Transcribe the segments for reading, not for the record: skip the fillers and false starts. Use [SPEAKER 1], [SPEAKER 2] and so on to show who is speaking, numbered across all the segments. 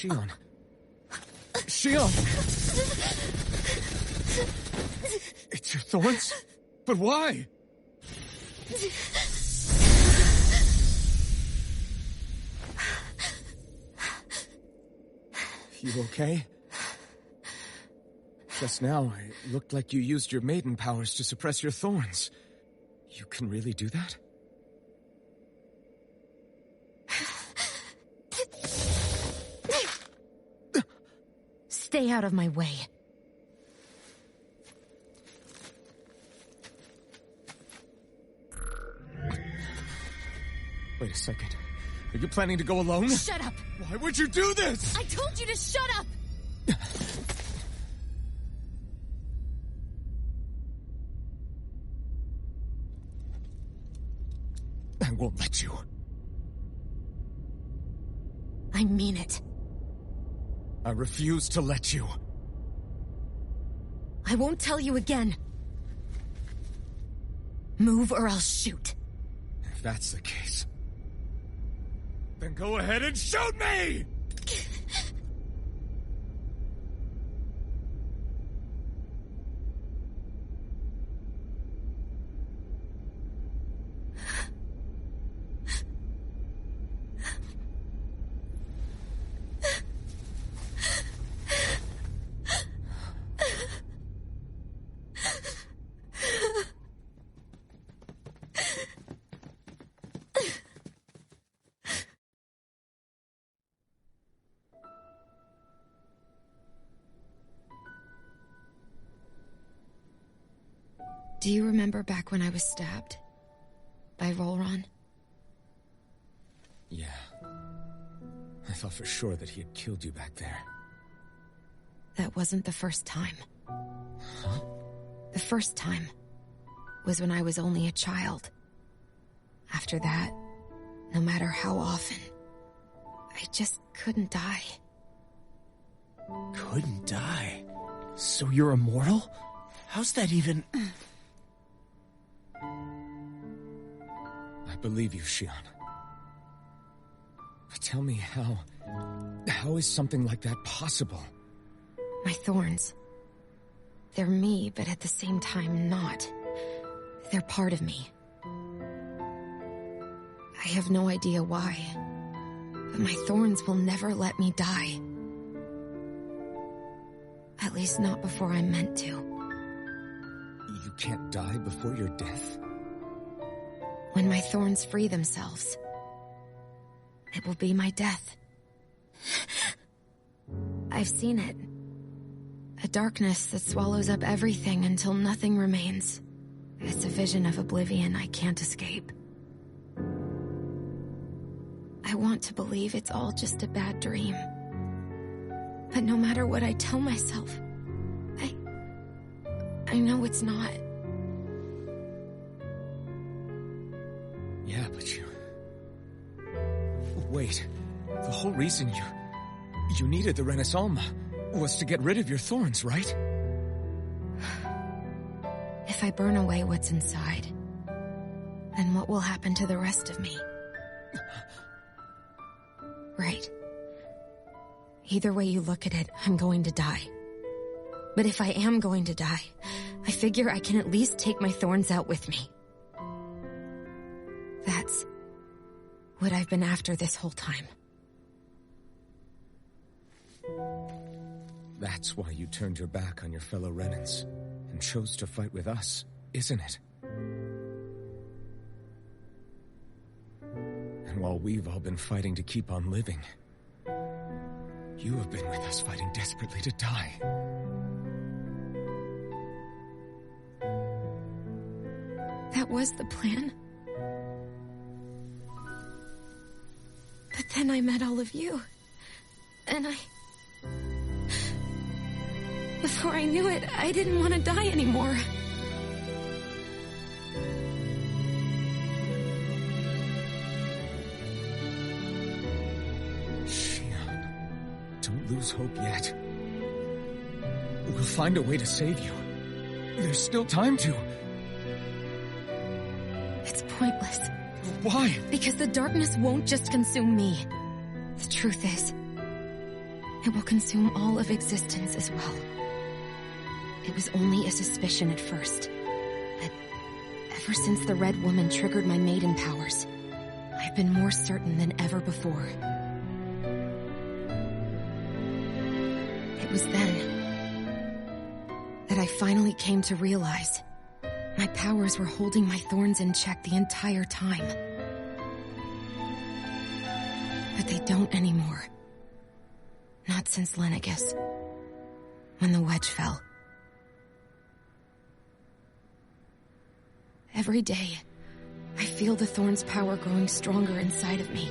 [SPEAKER 1] Shionne. Shionne! It's your thorns? But why? You okay? Just now, it looked like you used your maiden powers to suppress your thorns. You can really do that?
[SPEAKER 2] Stay out of my way.
[SPEAKER 1] Wait a second. Are you planning to go alone?
[SPEAKER 2] Shut up!
[SPEAKER 1] Why would you do this?
[SPEAKER 2] I told you to shut up!
[SPEAKER 1] I won't let you.
[SPEAKER 2] I mean it.
[SPEAKER 1] I refuse to let you.
[SPEAKER 2] I won't tell you again. Move or I'll shoot.
[SPEAKER 1] If that's the case, then go ahead and shoot me!
[SPEAKER 2] Do you remember back when I was stabbed? By Rolron?
[SPEAKER 1] Yeah. I thought for sure that he had killed you back there.
[SPEAKER 2] That wasn't the first time.
[SPEAKER 1] Huh?
[SPEAKER 2] The first time was when I was only a child. After that, no matter how often, I just couldn't die.
[SPEAKER 3] Couldn't die? So you're immortal? How's that even...
[SPEAKER 1] I believe you, Shionne. But tell me how is something like that possible?
[SPEAKER 2] My thorns. They're me, but at the same time not. They're part of me. I have no idea why, but my thorns will never let me die. At least not before I'm meant to.
[SPEAKER 1] You can't die before your death?
[SPEAKER 2] When my thorns free themselves, it will be my death. I've seen it. A darkness that swallows up everything until nothing remains. It's a vision of oblivion I can't escape. I want to believe it's all just a bad dream. But no matter what I tell myself, I know it's not.
[SPEAKER 1] Yeah, but you... Wait. The whole reason you needed the Renaissance was to get rid of your thorns, right?
[SPEAKER 2] If I burn away what's inside, then what will happen to the rest of me? Right. Either way you look at it, I'm going to die. But if I am going to die, I figure I can at least take my thorns out with me. That's what I've been after this whole time.
[SPEAKER 1] That's why you turned your back on your fellow Renans and chose to fight with us, isn't it? And while we've all been fighting to keep on living, you have been with us fighting desperately to die.
[SPEAKER 2] That was the plan. But then I met all of you. And before I knew it, I didn't want to die anymore.
[SPEAKER 1] Shionne, don't lose hope yet. We'll find a way to save you. There's still time to.
[SPEAKER 2] It's pointless.
[SPEAKER 1] Why?
[SPEAKER 2] Because the darkness won't just consume me. The truth is, It will consume all of existence as well. It was only a suspicion at first, but ever since the Red Woman triggered my maiden powers, I've been more certain than ever before. It was then that I finally came to realize my powers were holding my thorns in check the entire time. But they don't anymore. Not since Lenegis, when the wedge fell. Every day, I feel the thorn's power growing stronger inside of me.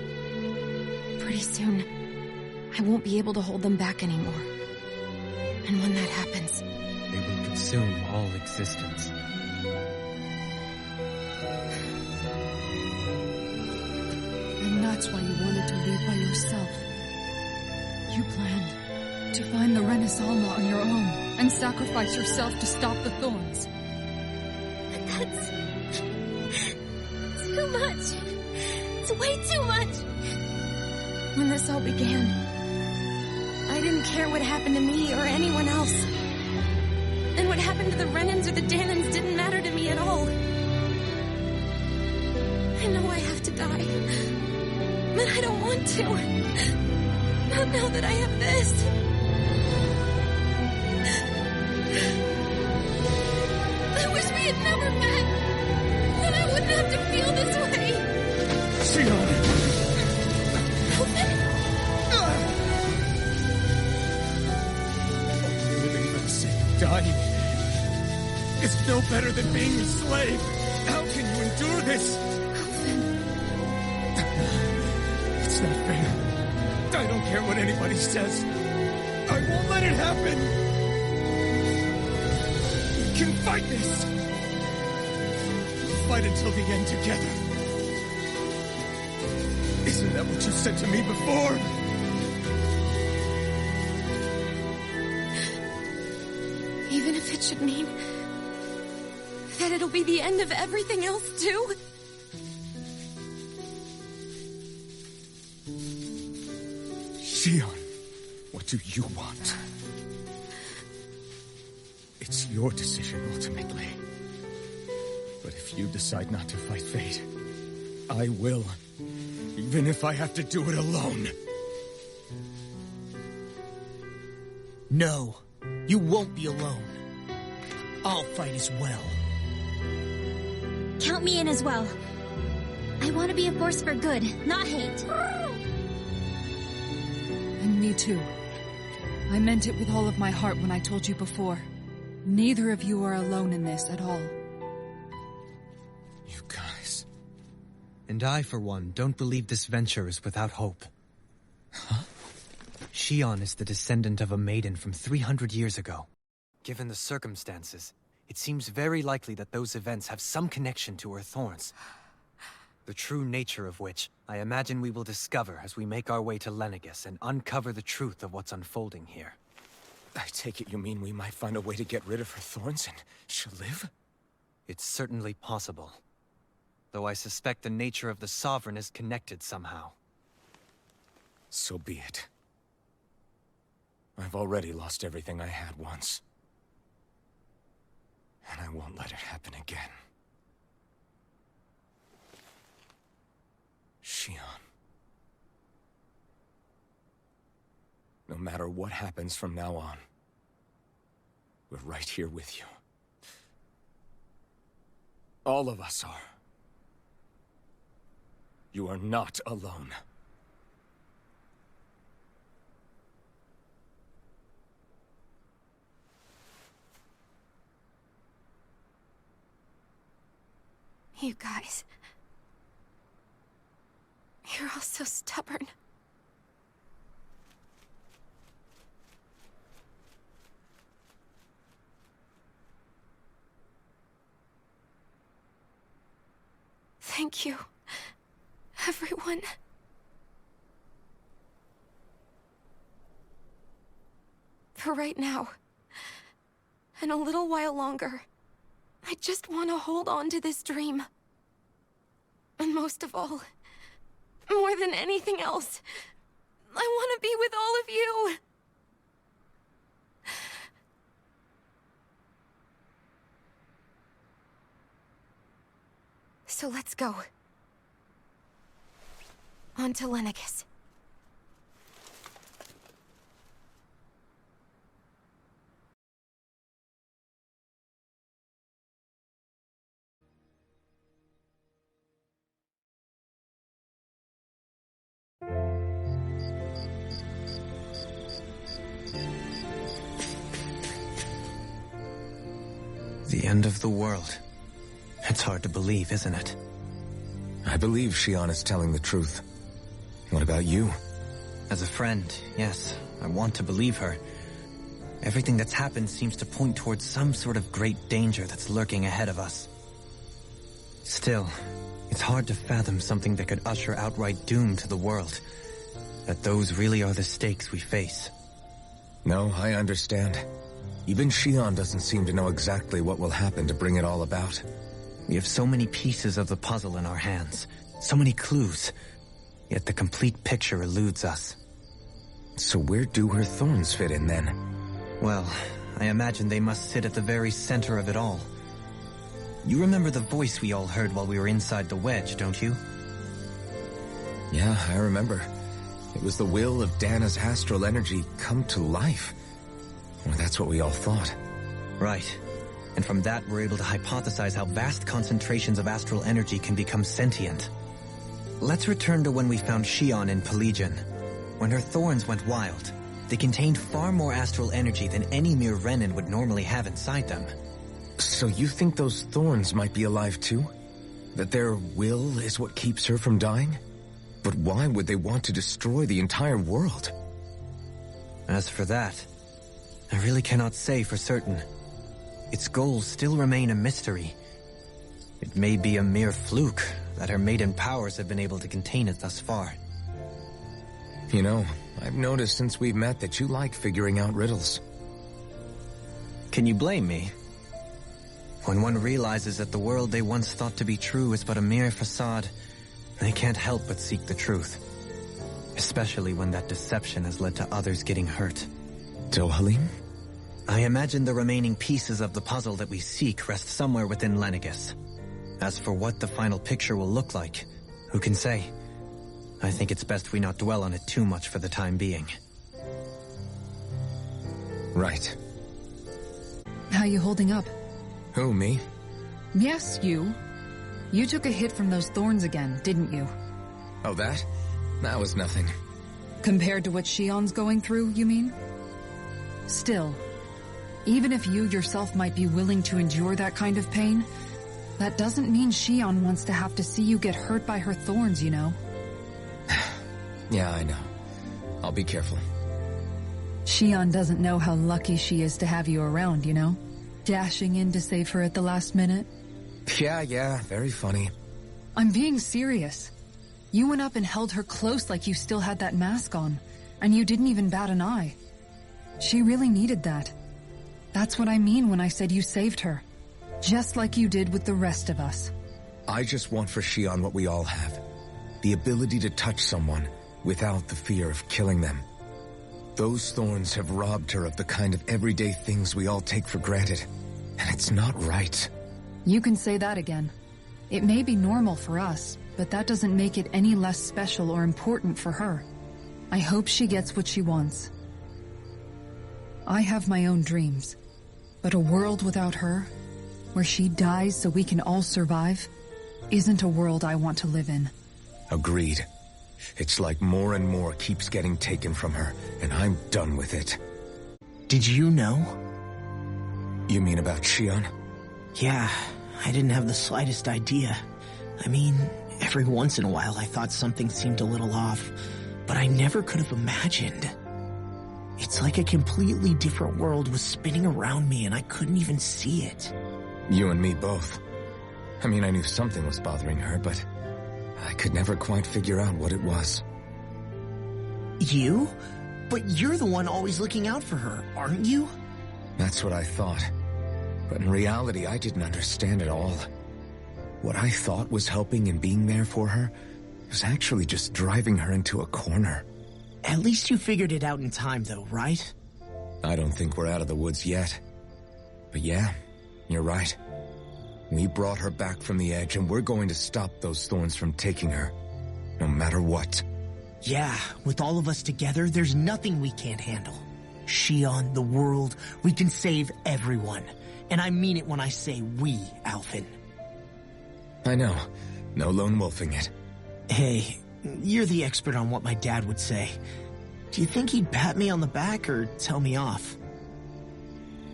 [SPEAKER 2] Pretty soon, I won't be able to hold them back anymore. And when that happens,
[SPEAKER 4] they will consume all existence.
[SPEAKER 5] And that's why you wanted to leave by yourself. You planned to find the Renaissance on your own and sacrifice yourself to stop the thorns.
[SPEAKER 2] But that's too much. It's way too much. When this all began, I didn't care what happened to me or anyone else. And what happened to the Renans or the Dahnans didn't matter to me at all. I know I have to die, but I don't want to. Not now that I have this. I wish we had never met. Then I wouldn't have to feel this way.
[SPEAKER 1] Shionne! Living for the sake of dying is no better than being a slave. How can you endure this? It's not fair. I don't care what anybody says. I won't let it happen. We can fight this. We'll fight until the end together. Isn't that what you said to me before?
[SPEAKER 2] Even if it should mean that it'll be the end of everything else too?
[SPEAKER 1] Shionne, what do you want? It's your decision ultimately. But if you decide not to fight fate, I will. Even if I have to do it alone.
[SPEAKER 3] No, you won't be alone. I'll fight as well.
[SPEAKER 6] Count me in as well. I want to be a force for good, not hate.
[SPEAKER 5] And me too. I meant it with all of my heart when I told you before. Neither of you are alone in this at all.
[SPEAKER 1] You guys...
[SPEAKER 4] And I, for one, don't believe this venture is without hope.
[SPEAKER 1] Huh?
[SPEAKER 4] Shionne is the descendant of a maiden from 300 years ago. Given the circumstances, it seems very likely that those events have some connection to her thorns. The true nature of which, I imagine we will discover as we make our way to Lenegis and uncover the truth of what's unfolding here.
[SPEAKER 1] I take it you mean we might find a way to get rid of her thorns and she'll live?
[SPEAKER 4] It's certainly possible. Though I suspect the nature of the Sovereign is connected somehow.
[SPEAKER 1] So be it. I've already lost everything I had once. And I won't let it happen again. Shionne. No matter what happens from now on, we're right here with you. All of us are. You are not alone.
[SPEAKER 2] You guys... You're all so stubborn. Thank you, everyone. For right now, and a little while longer, I just want to hold on to this dream. And most of all, more than anything else, I want to be with all of you. So let's go. On to Lenegis.
[SPEAKER 4] The end of the world. It's hard to believe, isn't it?
[SPEAKER 7] I believe Shionne is telling the truth. What about you?
[SPEAKER 4] As a friend, yes, I want to believe her. Everything that's happened seems to point towards some sort of great danger that's lurking ahead of us. Still, it's hard to fathom something that could usher outright doom to the world. That those really are the stakes we face.
[SPEAKER 7] No, I understand. Even Shionne doesn't seem to know exactly what will happen to bring it all about.
[SPEAKER 4] We have so many pieces of the puzzle in our hands, so many clues, yet the complete picture eludes us.
[SPEAKER 7] So where do her thorns fit in then?
[SPEAKER 4] Well, I imagine they must sit at the very center of it all. You remember the voice we all heard while we were inside the wedge, don't you?
[SPEAKER 7] Yeah, I remember. It was the will of Dahna's astral energy come to life. Well, that's what we all thought.
[SPEAKER 4] Right. And from that, we're able to hypothesize how vast concentrations of astral energy can become sentient. Let's return to when we found Shionne in Pelagian. When her thorns went wild, they contained far more astral energy than any mere Renan would normally have inside them.
[SPEAKER 7] So you think those thorns might be alive too? That their will is what keeps her from dying? But why would they want to destroy the entire world?
[SPEAKER 4] As for that, I really cannot say for certain. Its goals still remain a mystery. It may be a mere fluke that her maiden powers have been able to contain it thus far.
[SPEAKER 7] You know, I've noticed since we've met that you like figuring out riddles.
[SPEAKER 4] Can you blame me? When one realizes that the world they once thought to be true is but a mere facade, they can't help but seek the truth. Especially when that deception has led to others getting hurt.
[SPEAKER 7] Dohalim?
[SPEAKER 4] I imagine the remaining pieces of the puzzle that we seek rest somewhere within Lenegis. As for what the final picture will look like, who can say? I think it's best we not dwell on it too much for the time being.
[SPEAKER 7] Right.
[SPEAKER 5] How you holding up?
[SPEAKER 7] Who, me?
[SPEAKER 5] Yes, you. You took a hit from those thorns again, didn't you?
[SPEAKER 7] Oh, that? That was nothing.
[SPEAKER 5] Compared to what Shionne's going through, you mean? Still, even if you yourself might be willing to endure that kind of pain, that doesn't mean Shionne wants to have to see you get hurt by her thorns, you know?
[SPEAKER 7] Yeah, I know. I'll be careful.
[SPEAKER 5] Shionne doesn't know how lucky she is to have you around, you know? Dashing in to save her at the last minute.
[SPEAKER 7] Yeah, very funny.
[SPEAKER 5] I'm being serious. You went up and held her close like you still had that mask on, and you didn't even bat an eye. She really needed that. That's what I mean when I said you saved her. Just like you did with the rest of us.
[SPEAKER 7] I just want for Shionne what we all have. The ability to touch someone without the fear of killing them. Those thorns have robbed her of the kind of everyday things we all take for granted. And it's not right.
[SPEAKER 5] You can say that again. It may be normal for us, but that doesn't make it any less special or important for her. I hope she gets what she wants. I have my own dreams, but a world without her, where she dies so we can all survive, isn't a world I want to live in.
[SPEAKER 7] Agreed. It's like more and more keeps getting taken from her, and I'm done with it.
[SPEAKER 3] Did you know?
[SPEAKER 7] You mean about Shionne?
[SPEAKER 3] Yeah, I didn't have the slightest idea. I mean, every once in a while I thought something seemed a little off, but I never could have imagined. It's like a completely different world was spinning around me and I couldn't even see it.
[SPEAKER 7] You and me both. I mean, I knew something was bothering her, but I could never quite figure out what it was.
[SPEAKER 3] You? But you're the one always looking out for her, aren't you?
[SPEAKER 7] That's what I thought. But in reality, I didn't understand at all. What I thought was helping and being there for her was actually just driving her into a corner.
[SPEAKER 3] At least you figured it out in time, though, right?
[SPEAKER 7] I don't think we're out of the woods yet. But yeah, you're right. We brought her back from the edge, and we're going to stop those thorns from taking her. No matter what.
[SPEAKER 3] Yeah, with all of us together, there's nothing we can't handle. Shionne, the world, we can save everyone. And I mean it when I say we, Alphen.
[SPEAKER 7] I know. No lone wolfing it.
[SPEAKER 3] Hey, you're the expert on what my dad would say. Do you think he'd pat me on the back or tell me off?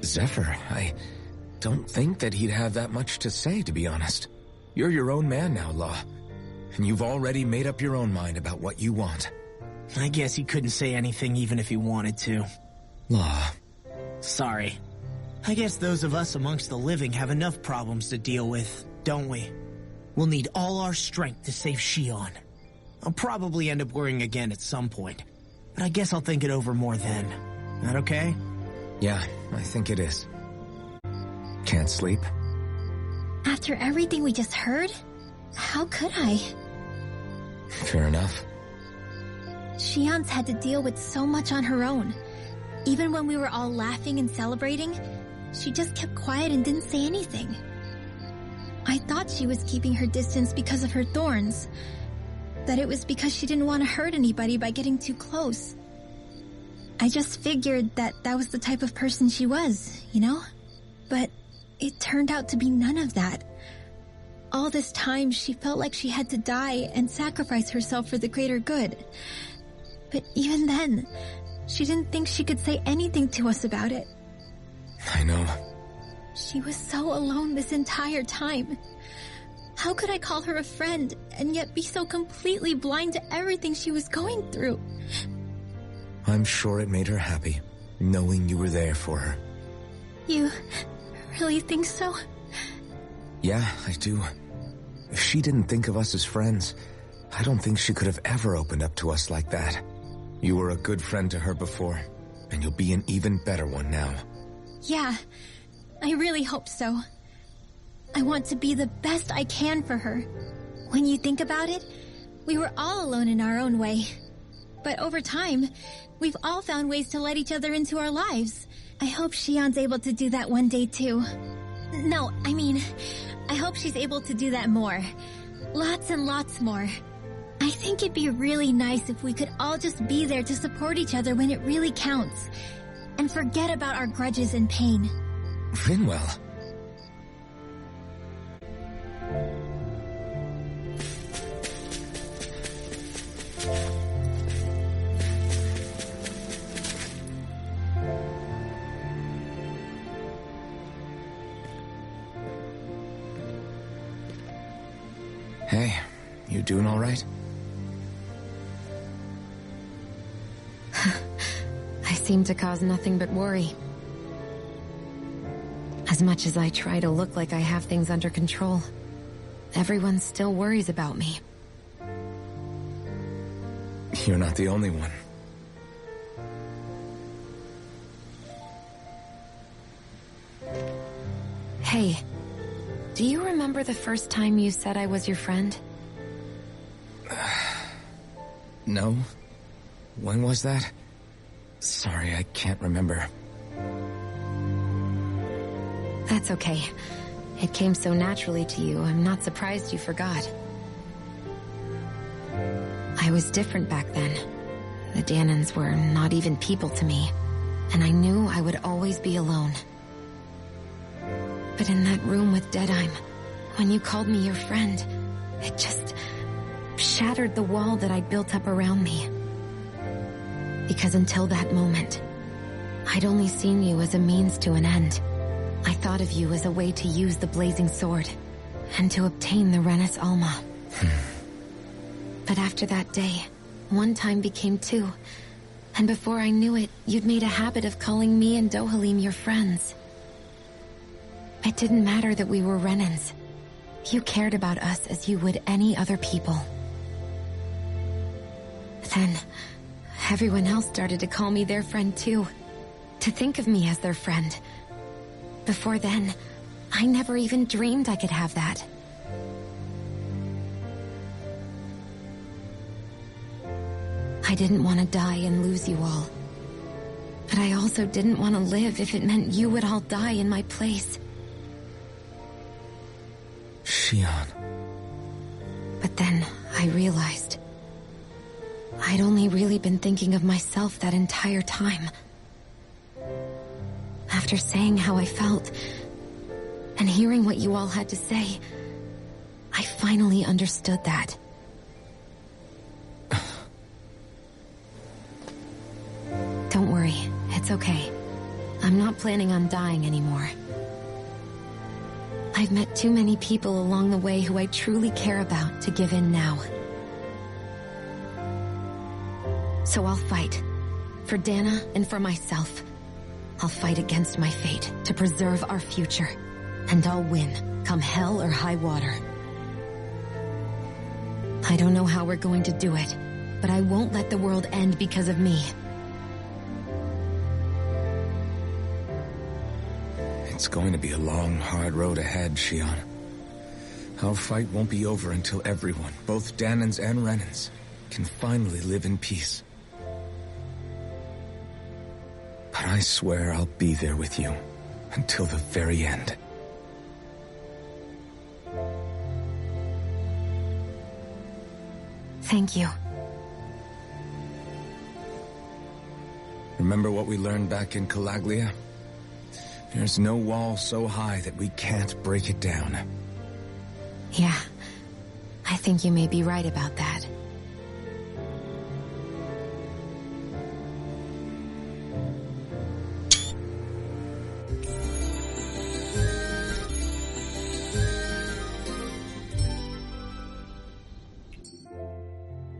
[SPEAKER 7] Zephyr, I don't think that he'd have that much to say, to be honest. You're your own man now, Law. And you've already made up your own mind about what you want.
[SPEAKER 3] I guess he couldn't say anything even if he wanted to.
[SPEAKER 7] Law.
[SPEAKER 3] Sorry. I guess those of us amongst the living have enough problems to deal with, don't we? We'll need all our strength to save Shionne. I'll probably end up worrying again at some point, but I guess I'll think it over more then. That okay?
[SPEAKER 7] Yeah, I think it is. Can't sleep?
[SPEAKER 6] After everything we just heard, how could I?
[SPEAKER 7] Fair enough.
[SPEAKER 6] Shionne's had to deal with so much on her own. Even when we were all laughing and celebrating, she just kept quiet and didn't say anything. I thought she was keeping her distance because of her thorns. That it was because she didn't want to hurt anybody by getting too close. I just figured that that was the type of person she was, you know? But it turned out to be none of that. All this time, she felt like she had to die and sacrifice herself for the greater good. But even then, she didn't think she could say anything to us about it.
[SPEAKER 7] I know.
[SPEAKER 6] She was so alone this entire time. How could I call her a friend and yet be so completely blind to everything she was going through?
[SPEAKER 7] I'm sure it made her happy, knowing you were there for her.
[SPEAKER 6] You really think so?
[SPEAKER 7] Yeah, I do. If she didn't think of us as friends, I don't think she could have ever opened up to us like that. You were a good friend to her before, and you'll be an even better one now.
[SPEAKER 6] Yeah, I really hope so. I want to be the best I can for her. When you think about it, we were all alone in our own way. But over time, we've all found ways to let each other into our lives. I hope Shionne's able to do that one day too. No, I mean, I hope she's able to do that more. Lots and lots more. I think it'd be really nice if we could all just be there to support each other when it really counts. And forget about our grudges and pain.
[SPEAKER 7] Rinwell. Hey, you doing all right?
[SPEAKER 2] I seem to cause nothing but worry. As much as I try to look like I have things under control, everyone still worries about me.
[SPEAKER 7] You're not the only one.
[SPEAKER 2] Hey, do you remember the first time you said I was your friend?
[SPEAKER 7] No. When was that? Sorry, I can't remember.
[SPEAKER 2] That's okay. It came so naturally to you, I'm not surprised you forgot. I was different back then. The Dahnans were not even people to me, and I knew I would always be alone. But in that room with Deadheim, when you called me your friend, it just shattered the wall that I'd built up around me. Because until that moment, I'd only seen you as a means to an end. I thought of you as a way to use the blazing sword, and to obtain the Renis Alma. But after that day, one time became two, and before I knew it, you'd made a habit of calling me and Dohalim your friends. It didn't matter that we were Renans. You cared about us as you would any other people. Then, everyone else started to call me their friend too. To think of me as their friend. Before then, I never even dreamed I could have that. I didn't want to die and lose you all. But I also didn't want to live if it meant you would all die in my place.
[SPEAKER 7] Shionne.
[SPEAKER 2] But then I realized I'd only really been thinking of myself that entire time. After saying how I felt, and hearing what you all had to say, I finally understood that. Don't worry, it's okay. I'm not planning on dying anymore. I've met too many people along the way who I truly care about to give in now. So I'll fight. For Dahna and for myself. I'll fight against my fate to preserve our future. And I'll win, come hell or high water. I don't know how we're going to do it, but I won't let the world end because of me.
[SPEAKER 7] It's going to be a long, hard road ahead, Shionne. Our fight won't be over until everyone, both Dahnans and Renans, can finally live in peace. But I swear I'll be there with you until the very end.
[SPEAKER 2] Thank you.
[SPEAKER 7] Remember what we learned back in Calaglia? There's no wall so high that we can't break it down.
[SPEAKER 2] Yeah, I think you may be right about that.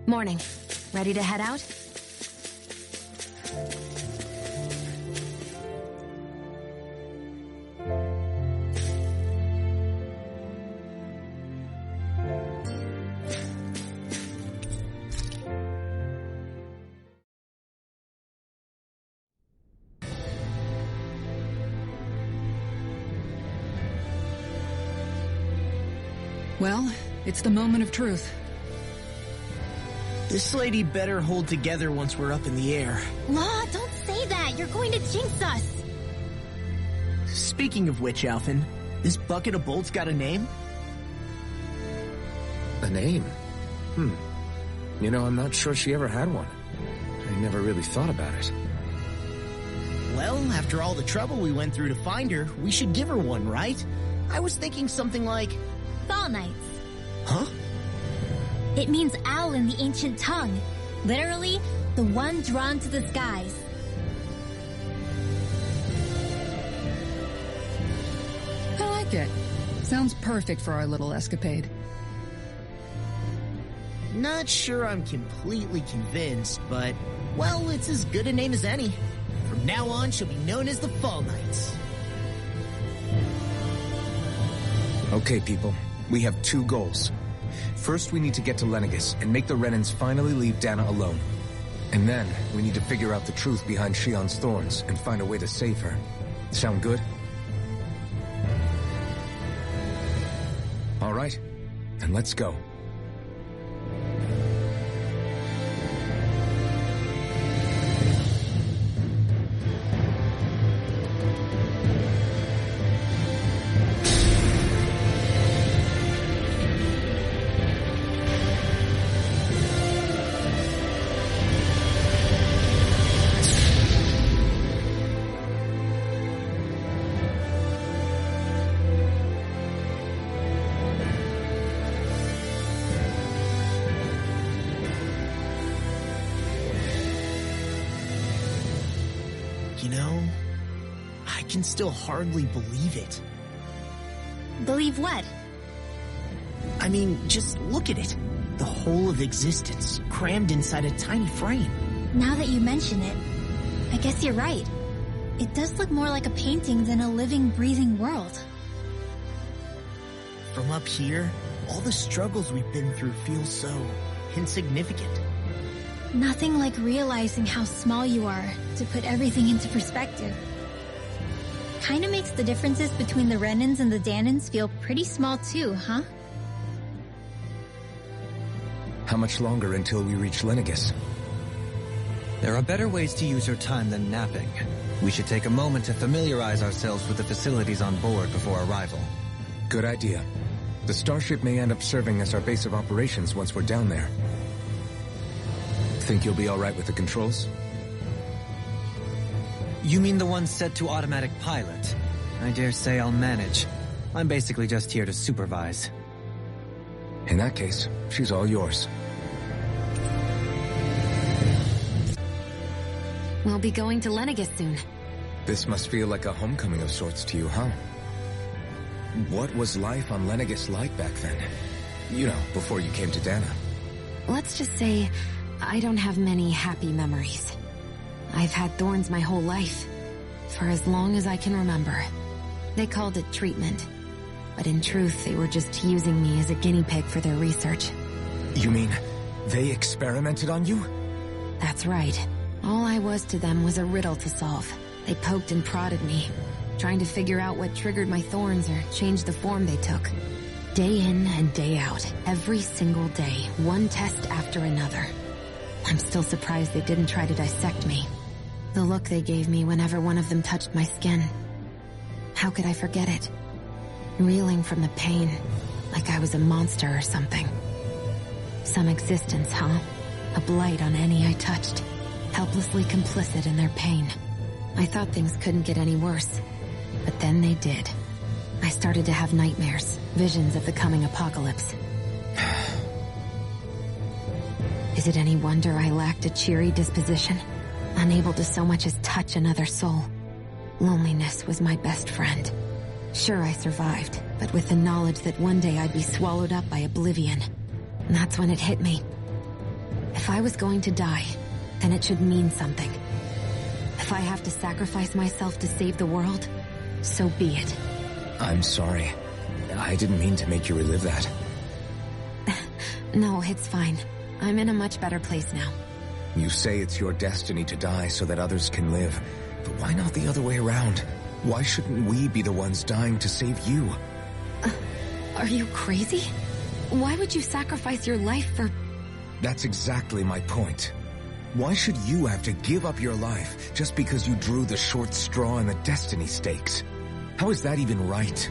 [SPEAKER 2] Morning. Ready to head out?
[SPEAKER 5] Well, it's the moment of truth.
[SPEAKER 3] This lady better hold together once we're up in the air.
[SPEAKER 6] Law, don't say that. You're going to jinx us.
[SPEAKER 3] Speaking of which, Alphen, this bucket of bolts got a name?
[SPEAKER 7] A name? You know, I'm not sure she ever had one. I never really thought about it.
[SPEAKER 3] Well, after all the trouble we went through to find her, we should give her one, right? I was thinking something like...
[SPEAKER 6] Fall Knights.
[SPEAKER 3] Huh?
[SPEAKER 6] It means owl in the ancient tongue. Literally, the one drawn to the skies.
[SPEAKER 5] I like it. Sounds perfect for our little escapade.
[SPEAKER 3] Not sure I'm completely convinced, but, well, it's as good a name as any. From now on, she'll be known as the Fall Knights.
[SPEAKER 7] Okay, people. We have two goals. First, we need to get to Lenegis and make the Renans finally leave Dahna alone. And then, we need to figure out the truth behind Shionne's thorns and find a way to save her. Sound good? All right, then let's go.
[SPEAKER 3] You know, I can still hardly believe it.
[SPEAKER 6] Believe what?
[SPEAKER 3] I mean, just look at it. The whole of existence, crammed inside a tiny frame.
[SPEAKER 6] Now that you mention it, I guess you're right. It does look more like a painting than a living, breathing world.
[SPEAKER 3] From up here, all the struggles we've been through feel so insignificant.
[SPEAKER 6] Nothing like realizing how small you are to put everything into perspective. Kinda makes the differences between the Renans and the Dahnans feel pretty small too, huh?
[SPEAKER 7] How much longer until we reach Lenegis?
[SPEAKER 4] There are better ways to use your time than napping. We should take a moment to familiarize ourselves with the facilities on board before arrival.
[SPEAKER 7] Good idea. The Starship may end up serving as our base of operations once we're down there. Think you'll be alright with the controls?
[SPEAKER 4] You mean the one set to automatic pilot? I dare say I'll manage. I'm basically just here to supervise.
[SPEAKER 7] In that case, she's all yours.
[SPEAKER 2] We'll be going to Lenegis soon.
[SPEAKER 7] This must feel like a homecoming of sorts to you, huh? What was life on Lenegis like back then? You know, before you came to Dahna.
[SPEAKER 2] Let's just say, I don't have many happy memories. I've had thorns my whole life, for as long as I can remember. They called it treatment, but in truth, they were just using me as a guinea pig for their research.
[SPEAKER 7] You mean, they experimented on you?
[SPEAKER 2] That's right. All I was to them was a riddle to solve. They poked and prodded me, trying to figure out what triggered my thorns or changed the form they took. Day in and day out, every single day, one test after another. I'm still surprised they didn't try to dissect me. The look they gave me whenever one of them touched my skin. How could I forget it? Reeling from the pain, like I was a monster or something. Some existence, huh? A blight on any I touched. Helplessly complicit in their pain. I thought things couldn't get any worse, but then they did. I started to have nightmares, visions of the coming apocalypse. Is it any wonder I lacked a cheery disposition? Unable to so much as touch another soul. Loneliness was my best friend. Sure, I survived, but with the knowledge that one day I'd be swallowed up by oblivion. And that's when it hit me. If I was going to die, then it should mean something. If I have to sacrifice myself to save the world, so be it.
[SPEAKER 7] I'm sorry. I didn't mean to make you relive that.
[SPEAKER 2] No, it's fine. I'm in a much better place now.
[SPEAKER 7] You say it's your destiny to die so that others can live. But why not the other way around? Why shouldn't we be the ones dying to save you?
[SPEAKER 2] Are you crazy? Why would you sacrifice your life for...
[SPEAKER 7] That's exactly my point. Why should you have to give up your life just because you drew the short straw in the destiny stakes? How is that even right?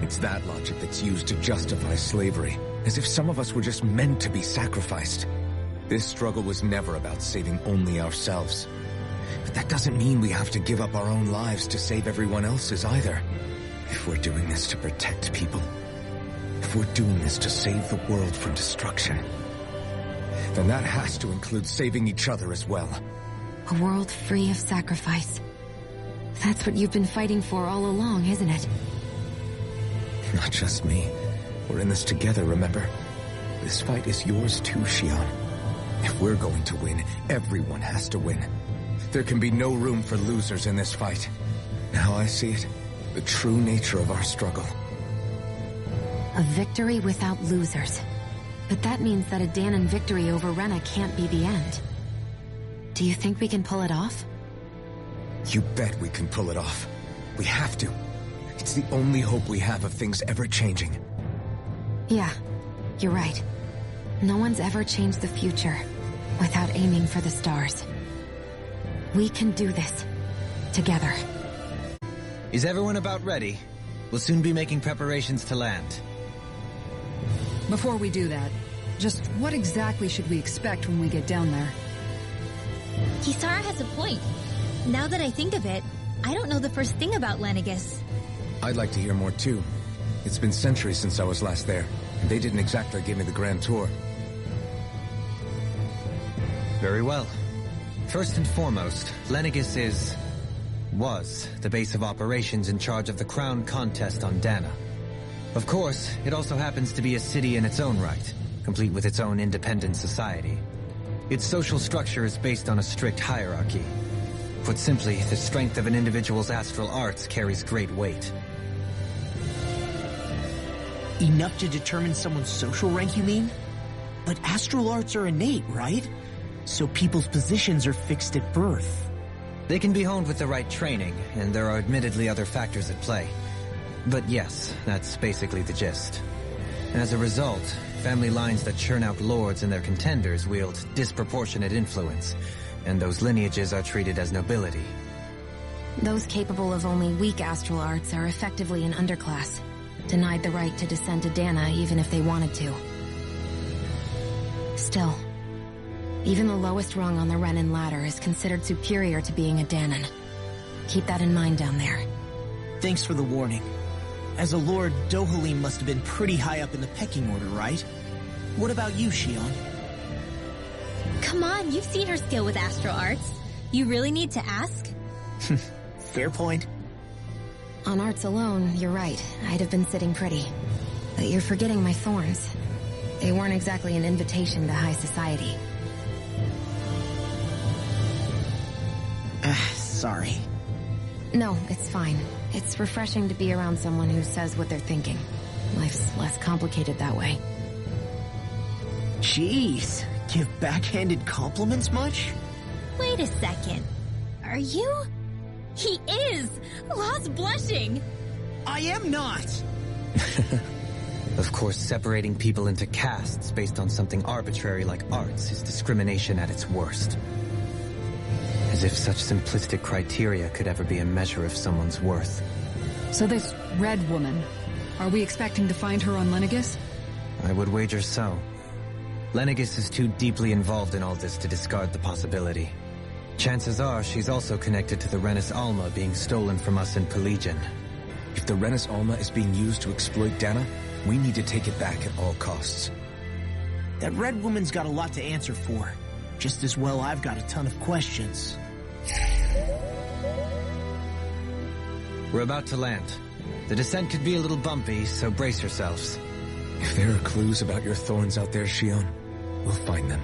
[SPEAKER 7] It's that logic that's used to justify slavery, as if some of us were just meant to be sacrificed. This struggle was never about saving only ourselves. But that doesn't mean we have to give up our own lives to save everyone else's either. If we're doing this to protect people, if we're doing this to save the world from destruction, then that has to include saving each other as well.
[SPEAKER 2] A world free of sacrifice. That's what you've been fighting for all along, isn't it?
[SPEAKER 7] Not just me. We're in this together, remember? This fight is yours too, Shionne. If we're going to win, everyone has to win. There can be no room for losers in this fight. Now I see it. The true nature of our struggle.
[SPEAKER 2] A victory without losers. But that means that a Dahnan victory over Rena can't be the end. Do you think we can pull it off?
[SPEAKER 7] You bet we can pull it off. We have to. It's the only hope we have of things ever changing.
[SPEAKER 2] Yeah, you're right. No one's ever changed the future without aiming for the stars. We can do this. Together.
[SPEAKER 4] Is everyone about ready? We'll soon be making preparations to land.
[SPEAKER 5] Before we do that, just what exactly should we expect when we get down there?
[SPEAKER 6] Kisara has a point. Now that I think of it, I don't know the first thing about Lenegis.
[SPEAKER 7] I'd like to hear more too. It's been centuries since I was last there, and they didn't exactly give me the grand tour.
[SPEAKER 4] Very well. First and foremost, Lenegis was the base of operations in charge of the crown contest on Dahna. Of course, it also happens to be a city in its own right, complete with its own independent society. Its social structure is based on a strict hierarchy. Put simply, the strength of an individual's astral arts carries great weight.
[SPEAKER 3] Enough to determine someone's social rank, you mean? But astral arts are innate, right? So people's positions are fixed at birth.
[SPEAKER 4] They can be honed with the right training, and there are admittedly other factors at play. But yes, that's basically the gist. As a result, family lines that churn out lords and their contenders wield disproportionate influence, and those lineages are treated as nobility.
[SPEAKER 2] Those capable of only weak astral arts are effectively an underclass. Denied the right to descend to Dahna even if they wanted to. Still, even the lowest rung on the Renan ladder is considered superior to being a Dahnan. Keep that in mind down there.
[SPEAKER 3] Thanks for the warning. As a lord, Dohalim must have been pretty high up in the pecking order, right? What about you, Shionne?
[SPEAKER 6] Come on, you've seen her skill with astral arts. You really need to ask?
[SPEAKER 3] Fair point.
[SPEAKER 2] On arts alone, you're right. I'd have been sitting pretty. But you're forgetting my thorns. They weren't exactly an invitation to high society.
[SPEAKER 3] Sorry.
[SPEAKER 2] No, it's fine. It's refreshing to be around someone who says what they're thinking. Life's less complicated that way.
[SPEAKER 3] Jeez, give backhanded compliments much?
[SPEAKER 6] Wait a second. Are you? He is! Law's blushing!
[SPEAKER 3] I am not!
[SPEAKER 4] Of course, separating people into castes based on something arbitrary like arts is discrimination at its worst. As if such simplistic criteria could ever be a measure of someone's worth.
[SPEAKER 5] So this red woman, are we expecting to find her on Lenegis?
[SPEAKER 4] I would wager so. Lenegis is too deeply involved in all this to discard the possibility. Chances are she's also connected to the Renis Alma being stolen from us in Pelegion.
[SPEAKER 7] If the Renis Alma is being used to exploit Dahna, we need to take it back at all costs.
[SPEAKER 3] That red woman's got a lot to answer for. Just as well I've got a ton of questions.
[SPEAKER 4] We're about to land. The descent could be a little bumpy, so brace yourselves.
[SPEAKER 7] If there are clues about your thorns out there, Shionne, we'll find them.